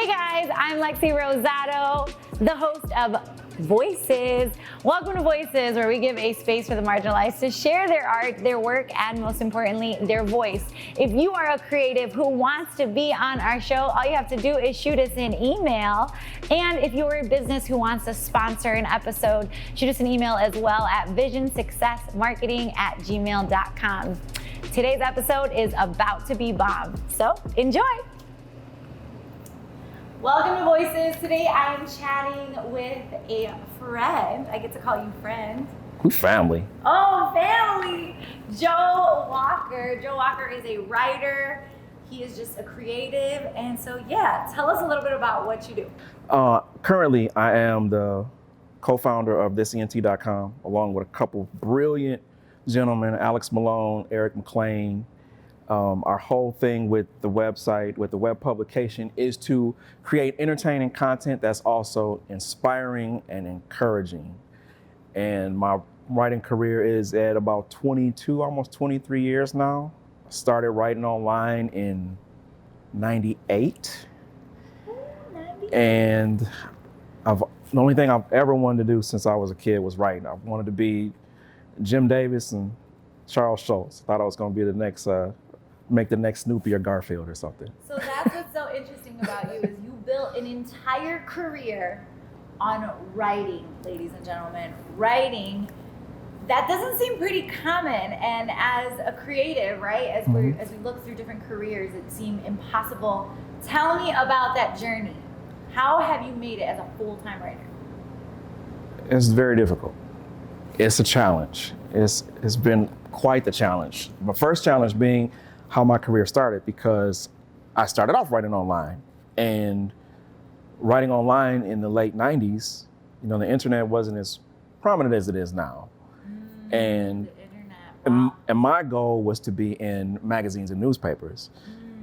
Hey guys, I'm Lexirosa.poet, the host of Voices. Welcome to Voices, where we give a space for the marginalized to share their art, their work, and most importantly, their voice. If you are a creative who wants to be on our show, all you have to do is shoot us an email. And if you're a business who wants to sponsor an episode, shoot us an email as well at visionsuccessmarketing@gmail.com. Today's episode is about to be bomb, so enjoy. Welcome to Voices. Today I am chatting with a friend. I get to call you friend. Who's family? Oh, family! Joe Walker. Joe Walker is a writer. He is just a creative. And so, yeah, tell us a little bit about what you do. Currently, I am the co-founder of thisent.com, along with a couple brilliant gentlemen, Alex Malone, Eric McLean. Our whole thing with the website, with the web publication, is to create entertaining content that's also inspiring and encouraging. And my writing career is at about 22, almost 23 years now. I started writing online in 98. And the only thing I've ever wanted to do since I was a kid was writing. I wanted to be Jim Davis and Charles Schultz. Thought I was going to be the next make the next Snoopy or Garfield or something. So that's what's so interesting about you, is you built an entire career on writing, ladies and gentlemen. Writing, that doesn't seem pretty common. And as a creative, right, as we look through different careers, it seemed impossible. Tell me about that journey. How have you made it as a full-time writer? It's very difficult. It's a challenge. It's been quite the challenge. My first challenge being how my career started, because I started off writing online, and writing online in the late 90s, the internet wasn't as prominent as it is now. And the internet, wow. and my goal was to be in magazines and newspapers.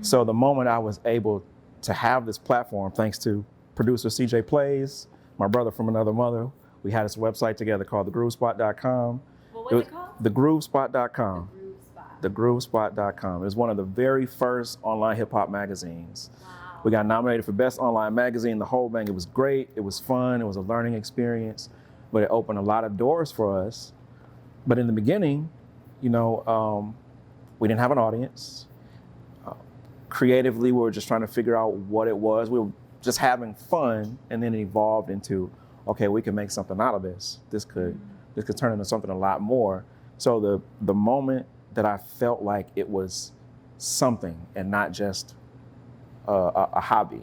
So the moment I was able to have this platform, thanks to producer CJ Plays, my brother from another mother, we had this website together called thegroovespot.com. What was it called? Thegroovespot.com. Thegroovespot.com. It was one of the very first online hip hop magazines. Wow. We got nominated for Best Online Magazine, the whole thing. It was great. It was fun. It was a learning experience, but it opened a lot of doors for us. But in the beginning, we didn't have an audience. Creatively, we were just trying to figure out what it was. We were just having fun, and then it evolved into, okay, we can make something out of this. This could turn into something a lot more. So the moment that I felt like it was something and not just a hobby.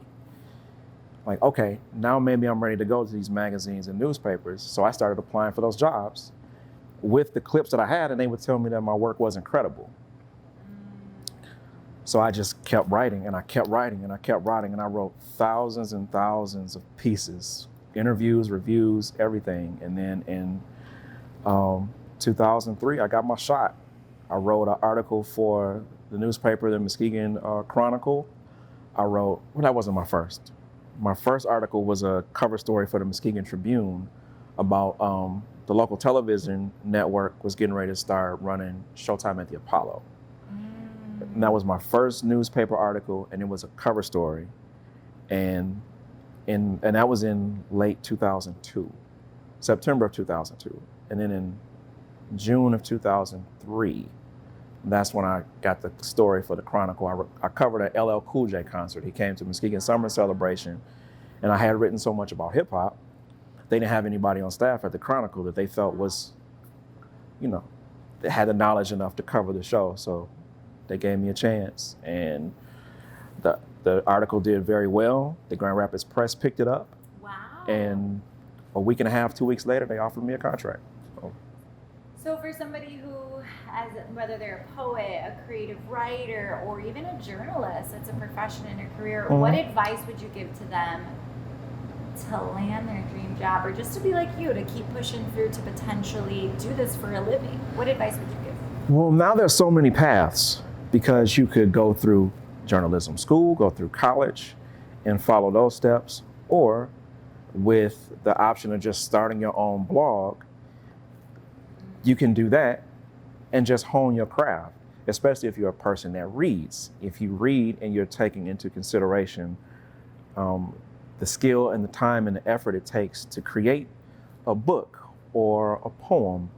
Like, okay, now maybe I'm ready to go to these magazines and newspapers. So I started applying for those jobs with the clips that I had, and they would tell me that my work wasn't credible. So I just kept writing, and I kept writing, and I kept writing, and I wrote thousands and thousands of pieces, interviews, reviews, everything. And then in 2003, I got my shot. I wrote an article for the newspaper, the Muskegon Chronicle. That wasn't my first. My first article was a cover story for the Muskegon Tribune about the local television network was getting ready to start running Showtime at the Apollo. And that was my first newspaper article, and it was a cover story. And that was in late 2002, September of 2002. And then in June of 2003, that's when I got the story for the Chronicle. I covered an LL Cool J concert. He came to Muskegon Summer Celebration, and I had written so much about hip hop. They didn't have anybody on staff at the Chronicle that they felt was, that had the knowledge enough to cover the show. So they gave me a chance, and the article did very well. The Grand Rapids Press picked it up. Wow. And a week and a half, 2 weeks later, they offered me a contract. So for somebody who, whether they're a poet, a creative writer, or even a journalist, it's a profession in a career, what advice would you give to them to land their dream job, or just to be like you, to keep pushing through to potentially do this for a living? What advice would you give? Well, now there's so many paths, because you could go through journalism school, go through college, and follow those steps, or with the option of just starting your own blog, you can do that and just hone your craft, especially if you're a person that reads. If you read and you're taking into consideration the skill and the time and the effort it takes to create a book or a poem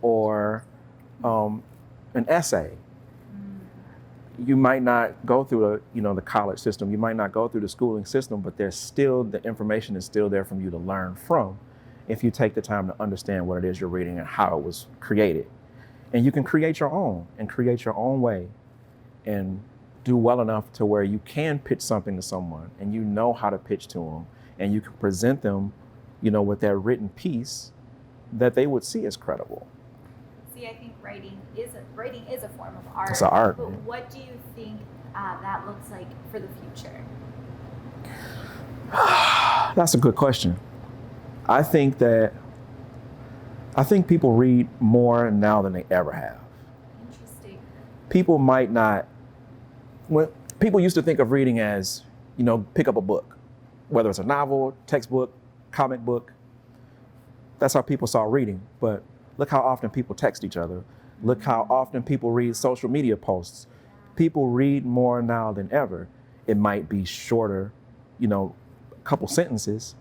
or an essay. You might not go through the college system, you might not go through the schooling system, but there's still, the information is still there for you to learn from if you take the time to understand what it is you're reading and how it was created. And you can create your own way and do well enough to where you can pitch something to someone and you know how to pitch to them and you can present them, with that written piece that they would see as credible. See, I think writing is a form of art. It's an art. But what do you think that looks like for the future? That's a good question. I think people read more now than they ever have. Interesting. People might not, when people used to think of reading as, pick up a book, whether it's a novel, textbook, comic book. That's how people saw reading. But look how often people text each other. Look how often people read social media posts. People read more now than ever. It might be shorter, a couple sentences,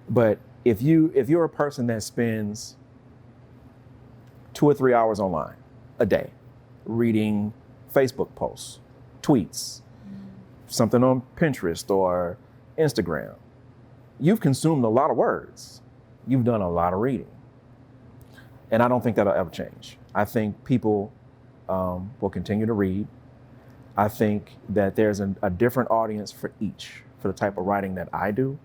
but if you're a person that spends 2 or 3 hours online a day reading Facebook posts, tweets, something on Pinterest or Instagram, you've consumed a lot of words. You've done a lot of reading. And I don't think that'll ever change. I think people will continue to read. I think that there's a different audience for each, for the type of writing that I do,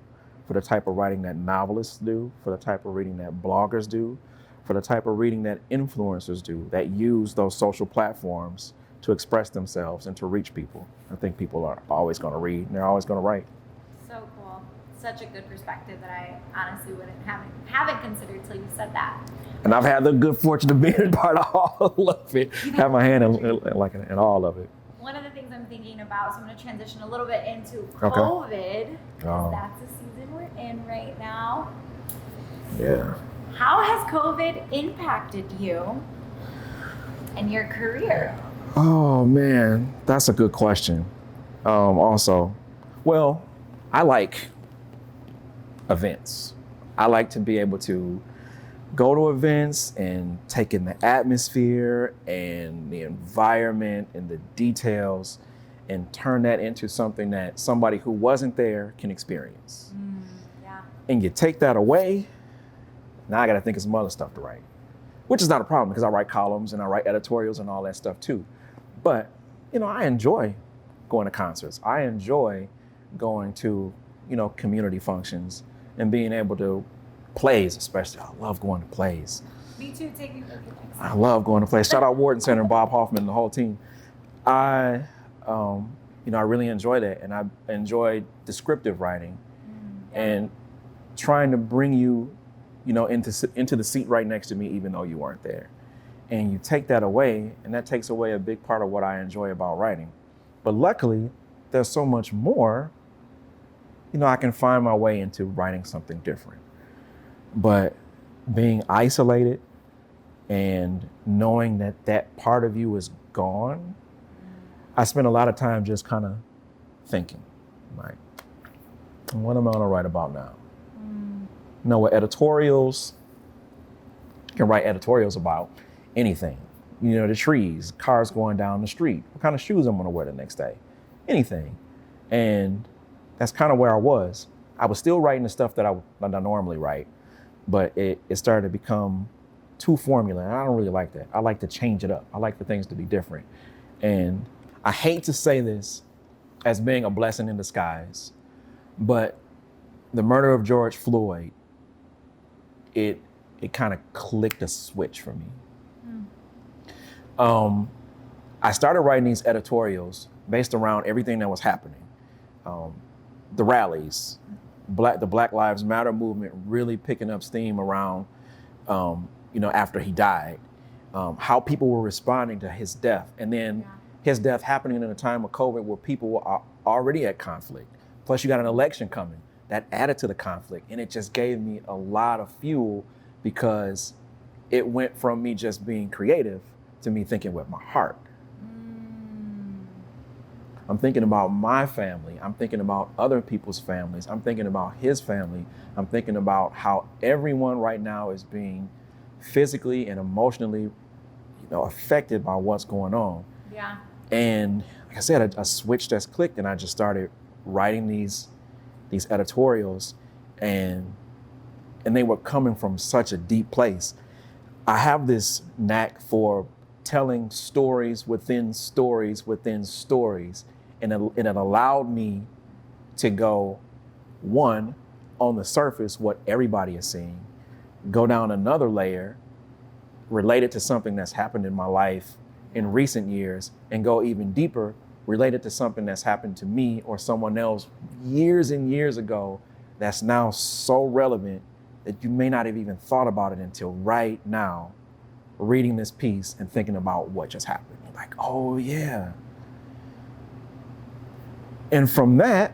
for the type of writing that novelists do, for the type of reading that bloggers do, for the type of reading that influencers do, that use those social platforms to express themselves and to reach people. I think people are always going to read and they're always going to write. So cool. Such a good perspective that I honestly haven't considered till you said that. And I've had the good fortune of being a part of all of it. Have my hand in all of it. One of the things I'm thinking about, so I'm going to transition a little bit into COVID, because that's the season we're in right now. Yeah. How has COVID impacted you and your career? Oh man, that's a good question. Also, well, I like events. I like to be able to go to events and take in the atmosphere and the environment and the details and turn that into something that somebody who wasn't there can experience. Yeah. And you take that away, now I got to think of some other stuff to write, which is not a problem because I write columns and I write editorials and all that stuff too. But, I enjoy going to concerts. I enjoy going to, community functions and being able to plays, especially. I love going to plays. Me too. Take me for plays. I love going to plays. Shout out Wharton Center and Bob Hoffman and the whole team. I really enjoy that, and I enjoy descriptive writing and trying to bring you, into the seat right next to me, even though you weren't there. And you take that away, and that takes away a big part of what I enjoy about writing. But luckily, there's so much more. I can find my way into writing something different. But being isolated and knowing that part of you is gone, I spent a lot of time just kind of thinking, like, what am I gonna write about now? With editorials, you can write editorials about anything. The trees, cars going down the street, what kind of shoes I'm gonna wear the next day, anything. And that's kind of where I was. I was still writing the stuff that I normally write, but it started to become too formula, and I don't really like that. I like to change it up. I like for things to be different. And I hate to say this as being a blessing in disguise, but the murder of George Floyd, it kind of clicked a switch for me. I started writing these editorials based around everything that was happening. The rallies, the Black Lives Matter movement really picking up steam around, after he died, how people were responding to his death. And then his death happening in a time of COVID where people were already at conflict. Plus you got an election coming that added to the conflict. And it just gave me a lot of fuel because it went from me just being creative to me thinking with my heart. I'm thinking about my family. I'm thinking about other people's families. I'm thinking about his family. I'm thinking about how everyone right now is being physically and emotionally, affected by what's going on. Yeah. And like I said, a switch just clicked, and I just started writing these editorials, and they were coming from such a deep place. I have this knack for telling stories within stories within stories, and it allowed me to go, one, on the surface, what everybody is seeing, go down another layer, related to something that's happened in my life in recent years, and go even deeper, related to something that's happened to me or someone else years and years ago that's now so relevant that you may not have even thought about it until right now, reading this piece and thinking about what just happened. You're like, oh yeah. And from that,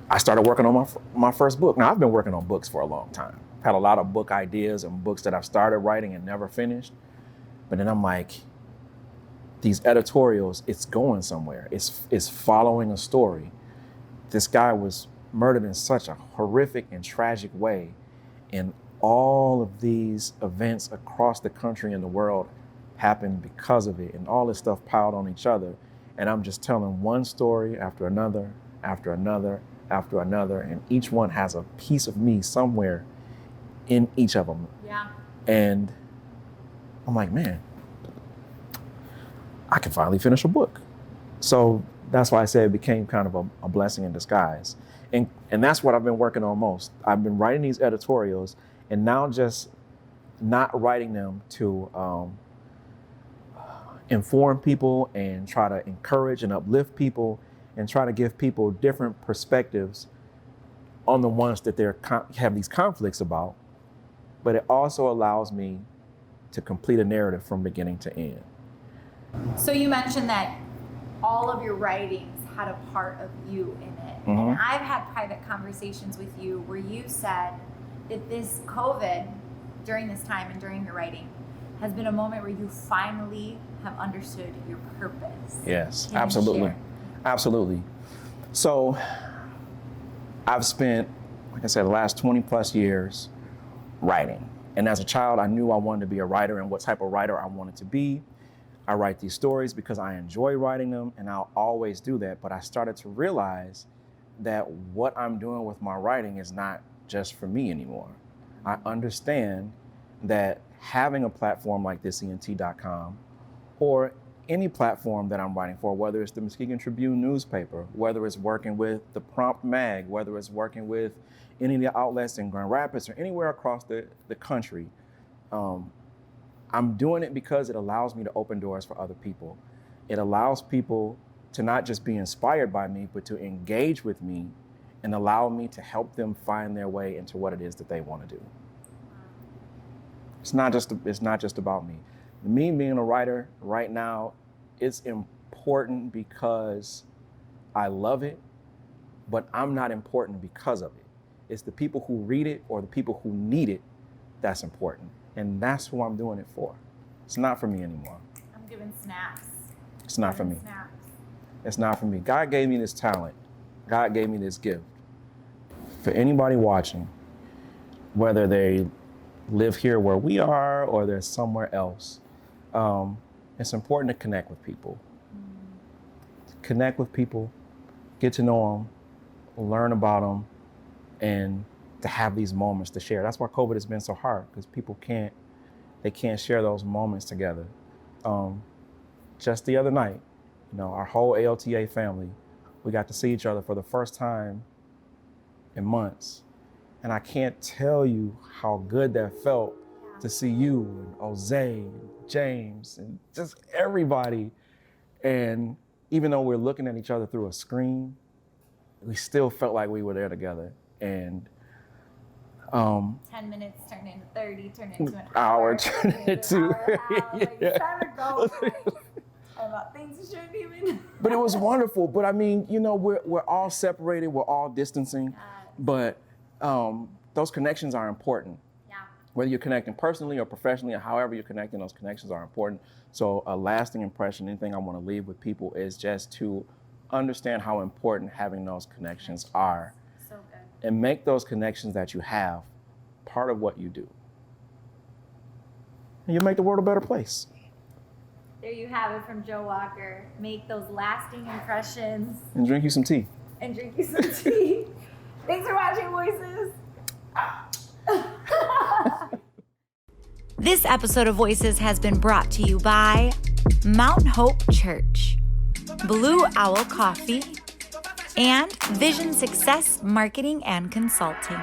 I started working on my first book. Now, I've been working on books for a long time. I've had a lot of book ideas and books that I've started writing and never finished. But then I'm like, these editorials, it's going somewhere. It's following a story. This guy was murdered in such a horrific and tragic way. And all of these events across the country and the world happened because of it. And all this stuff piled on each other. And I'm just telling one story after another, after another, after another. And each one has a piece of me somewhere in each of them. Yeah. And I'm like, man, I can finally finish a book. So that's why I say it became kind of a blessing in disguise. And that's what I've been working on most. I've been writing these editorials, and now just not writing them to inform people and try to encourage and uplift people and try to give people different perspectives on the ones that they have these conflicts about. But it also allows me to complete a narrative from beginning to end. So you mentioned that all of your writings had a part of you in it. Mm-hmm. And I've had private conversations with you where you said that this COVID, during this time and during your writing, has been a moment where you finally have understood your purpose. Yes, absolutely. Absolutely. So I've spent, like I said, the last 20 plus years writing. And as a child, I knew I wanted to be a writer and what type of writer I wanted to be. I write these stories because I enjoy writing them, and I'll always do that. But I started to realize that what I'm doing with my writing is not just for me anymore. I understand that having a platform like thisent.com or any platform that I'm writing for, whether it's the Muskegon Tribune newspaper, whether it's working with the Prompt Mag, whether it's working with any of the outlets in Grand Rapids or anywhere across the country, I'm doing it because it allows me to open doors for other people. It allows people to not just be inspired by me, but to engage with me and allow me to help them find their way into what it is that they want to do. It's not just about me. Me being a writer right now, it's important because I love it, but I'm not important because of it. It's the people who read it or the people who need it that's important. And that's who I'm doing it for. It's not for me anymore. I'm giving snaps. It's not for me. It's not for me. God gave me this talent. God gave me this gift. For anybody watching, whether they live here where we are or they're somewhere else, it's important to connect with people. Connect with people, get to know them, learn about them, and to have these moments to share. That's why COVID has been so hard, because people can't share those moments together. Just the other night, our whole ALTA family, we got to see each other for the first time in months. And I can't tell you how good that felt to see you and Jose and James and just everybody. And even though we're looking at each other through a screen, we still felt like we were there together. And 10 minutes turned into 30, turned into an hour, turned into like, it's time to go, guys. About things you shouldn't even. But it was wonderful. But I mean, we're all separated, we're all distancing, but those connections are important. Yeah. whether you're connecting personally or professionally or however you're connecting, those connections are important. So a lasting impression, anything I want to leave with people is just to understand how important having those connections are. So good. And make those connections that you have part of what you do. And you make the world a better place. There you have it from Joe Walker. Make those lasting impressions. And drink you some tea. And drink you some tea. Thanks for watching, Voices. This episode of Voices has been brought to you by Mount Hope Church, Blue Owl Coffee, and Vision Success Marketing and Consulting.